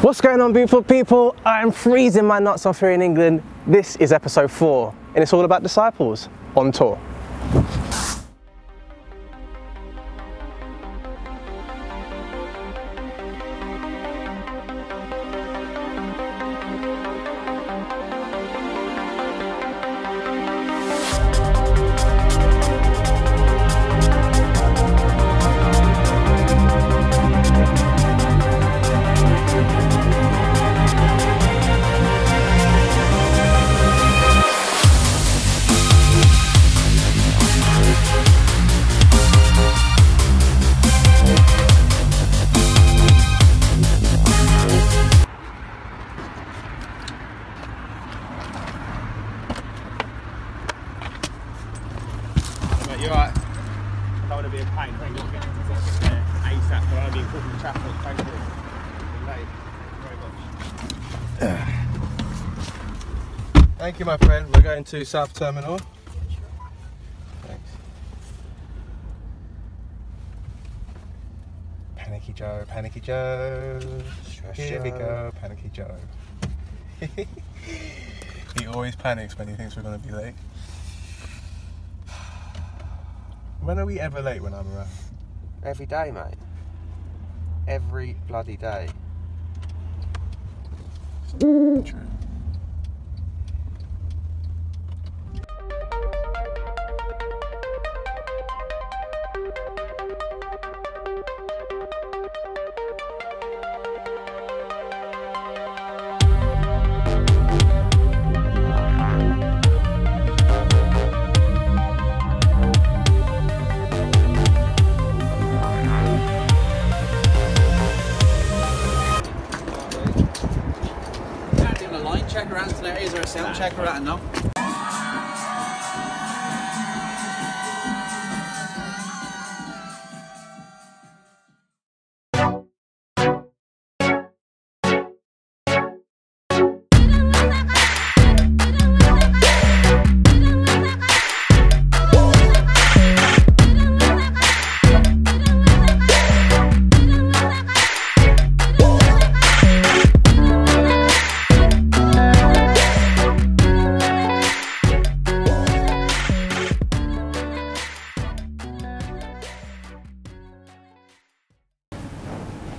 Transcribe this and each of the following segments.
What's going on, beautiful people? I'm freezing my nuts off here in England. This is episode 4 and it's all about Disciples on tour. You're right. I don't want to be a pain. Thank you. Get there ASAP. I want to be caught in traffic. Thank you. Very much. Thank you, my friend. We're going to South Terminal. Thanks. Panicky Joe, Panicky Joe. Here we go, Panicky Joe. He always panics when he thinks we're going to be late. When are we ever late when I'm around? Every day, mate. Every bloody day. True. Check around today, is there a sound check around now?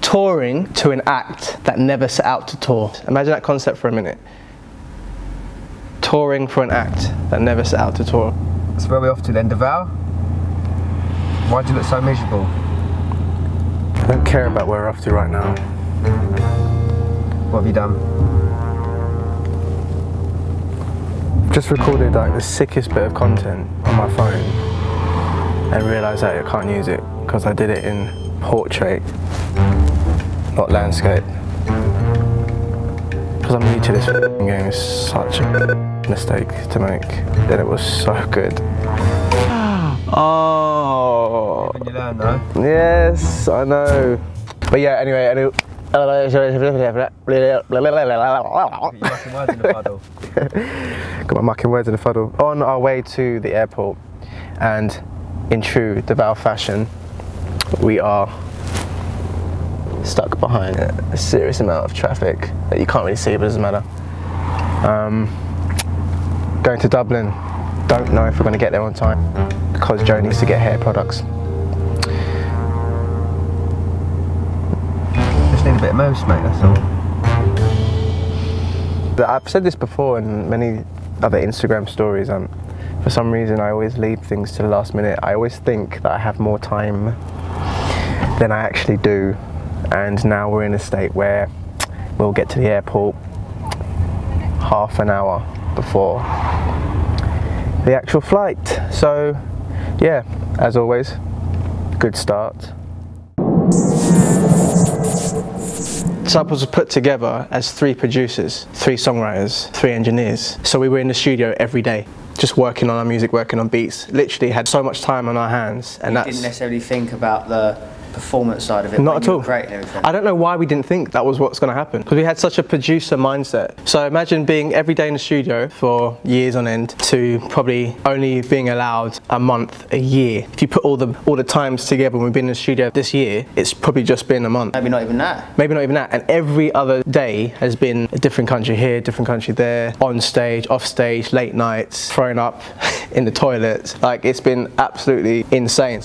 Touring to an act that never set out to tour. Imagine that concept for a minute. Touring for an act that never set out to tour. So where are we off to then, Duvall? Why do you look so miserable? I don't care about where we're off to right now. What have you done? Just recorded like the sickest bit of content on my phone and realised that I can't use it because I did it in portrait, not landscape. Because I'm new to this game, it's such a mistake to make. Then it was so good. Oh. When you learn though. Yes, I know. But yeah, anyway, You're mucking words in the puddle. got my mucking words in the fuddle. On our way to the airport, and in true Duvall fashion, we are stuck behind a serious amount of traffic that you can't really see, but it doesn't matter. Going to Dublin. Don't know if we're going to get there on time because Joe needs to get hair products. Just need a bit of mousse, mate, that's all. I've said this before in many other Instagram stories. For some reason, I always leave things to the last minute. I always think that I have more time than I actually do. And now we're in a state where we'll get to the airport half an hour before the actual flight. So yeah, as always, good start. Disciples was put together as 3 producers, 3 songwriters, 3 engineers. So we were in the studio every day, just working on our music, working on beats. Literally had so much time on our hands, and you didn't necessarily think about the performance side of it. Not at all. Creating everything. I don't know why we didn't think that was what's going to happen, because we had such a producer mindset. So imagine being every day in the studio for years on end to probably only being allowed a month a year. If you put all the times together when we've been in the studio this year, it's probably just been a month. Maybe not even that. Maybe not even that. And every other day has been a different country here, different country there, on stage, off stage, late nights, throwing up in the toilets. Like, it's been absolutely insane.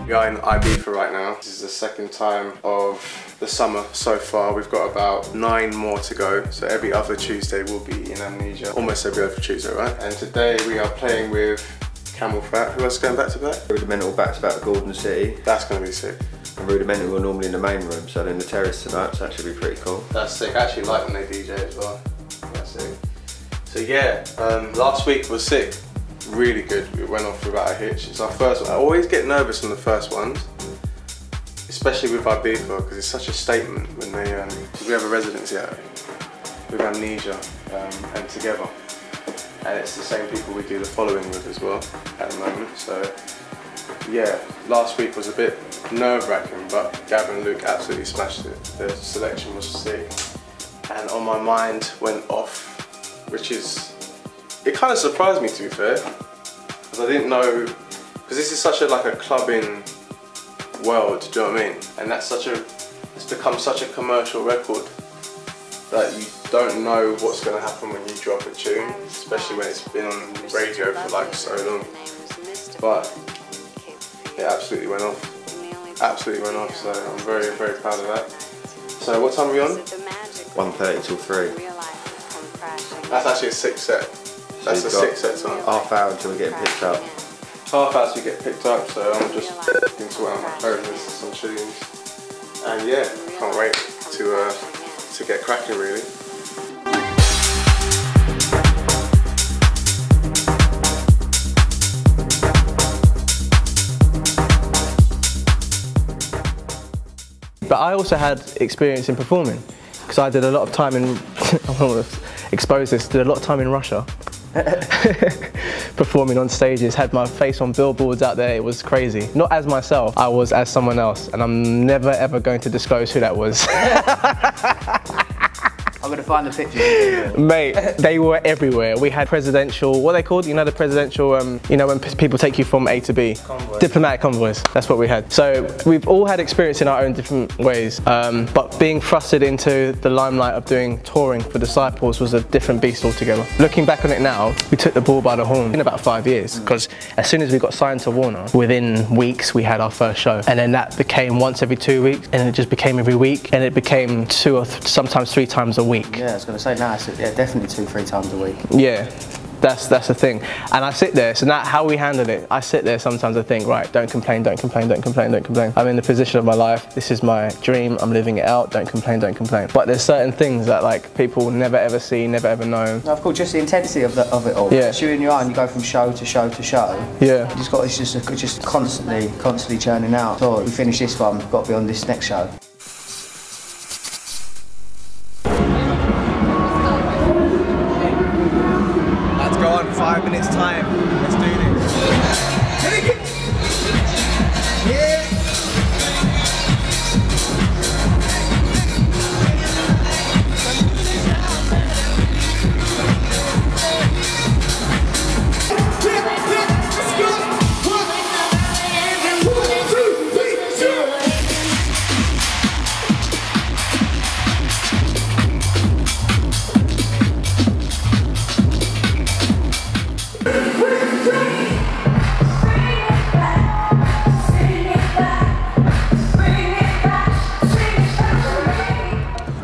We are in Ibiza right now. This is the second time of the summer so far. We've got about 9 more to go. So every other Tuesday we'll be in Amnesia. Almost every other Tuesday, right? And today we are playing with Camel Fat. Who else is going back to back? Rudimental back to back with Gordon City. That's going to be sick. And Rudimental are normally in the main room, so they're in the terrace tonight, so that should be pretty cool. That's sick. I actually like when they DJ as well. That's sick. So yeah, last week was sick. Really good. We went off without a hitch. It's our first one. I always get nervous on the first ones, especially with Ibiza, because it's such a statement when they, we have a residency out with Amnesia and Together, and it's the same people we do the following with as well at the moment. So yeah, last week was a bit nerve-wracking, but Gavin and Luke absolutely smashed it. The selection was sick, and On My Mind went off, which is, it kind of surprised me, to be fair, because I didn't know, because this is such a clubbing world, do you know what I mean? And that's it's become such a commercial record that you don't know what's going to happen when you drop a tune, especially when it's been on radio for like so long. But it absolutely went off. Absolutely went off, so I'm very, very proud of that. So what time are we on? 1:30 till 3. That's actually a 6 set. That's a 6 set time. Half hour until we get picked up. Half hour to get picked up, so I'm just looking to out my photos, some tunes. And yeah, can't wait to get cracking really. But I also had experience in performing, because I did a lot of time in, I don't want to expose this, did a lot of time in Russia. Performing on stages, had my face on billboards out there, it was crazy. Not as myself, I was as someone else, and I'm never ever going to disclose who that was. I'm going to find the pictures. Mate, they were everywhere. We had presidential, what are they called? You know the presidential, you know when people take you from A to B? Convoys. Diplomatic convoys, that's what we had. So we've all had experience in our own different ways, but being thrusted into the limelight of doing touring for Disciples was a different beast altogether. Looking back on it now, we took the bull by the horn in about 5 years, because as soon as we got signed to Warner, within weeks we had our first show. And then that became once every 2 weeks, and it just became every week, and it became 2 or sometimes 3 times a week. Yeah, I was going to say, no, yeah, definitely 2-3 times a week. Yeah, that's the thing. And I sit there, so now how we handle it, I sit there sometimes I think, right, don't complain, don't complain, don't complain, don't complain. I'm in the position of my life, this is my dream, I'm living it out, don't complain, don't complain. But there's certain things that like people never ever see, never ever know. No, of course, just the intensity of it all. Yeah. You in your own, you go from show to show to show. Yeah. It's just constantly churning out. So we finish this one, we've got to be on this next show. Go on, 5 minutes time. Let's do this. Take it! Yeah!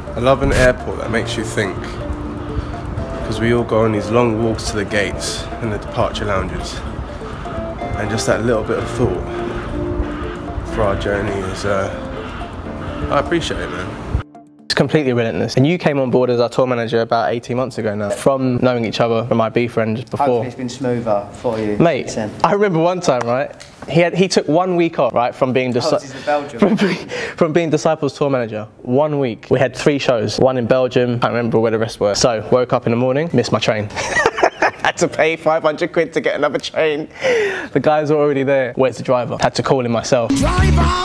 I love an airport that makes you think, because we all go on these long walks to the gates and the departure lounges, and just that little bit of thought for our journey is, I appreciate it, man. It's completely relentless. And you came on board as our tour manager about 18 months ago now, from knowing each other from Ibiza and just before. Hopefully it's been smoother for you. Mate, I remember one time, right? He took 1 week off, right, from being from being Disciples tour manager. 1 week. We had 3 shows, one in Belgium, I can't remember where the rest were. So, woke up in the morning, missed my train. Had to pay 500 quid to get another train. The guys are already there. Where's the driver? Had to call him myself.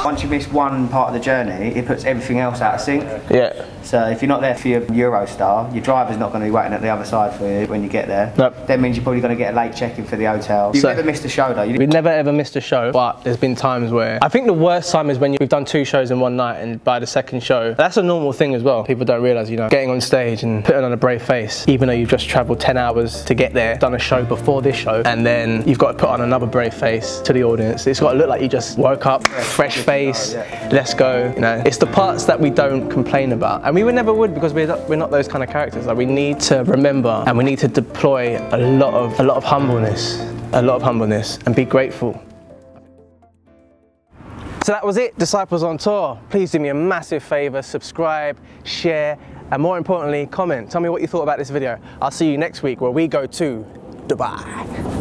Once you miss one part of the journey, it puts everything else out of sync. Yeah. So if you're not there for your Eurostar, your driver's not going to be waiting at the other side for you when you get there. Nope. That means you're probably going to get a late check-in for the hotel. You've never missed a show though. We've never ever missed a show, but there's been times where I think the worst time is when we've done 2 shows in one night, and by the second show, that's a normal thing as well. People don't realise, you know, getting on stage and putting on a brave face, even though you've just travelled 10 hours to get there, done a show before this show, and then you've got to put on another brave face to the audience. It's got to look like you just woke up, fresh face, let's go. You know, it's the parts that we don't complain about, and we never would, because we're not those kind of characters. Like, we need to remember and we need to deploy a lot of humbleness, and be grateful. So that was it, Disciples on Tour. Please do me a massive favour, subscribe, share, and more importantly, comment. Tell me what you thought about this video. I'll see you next week where we go to Dubai.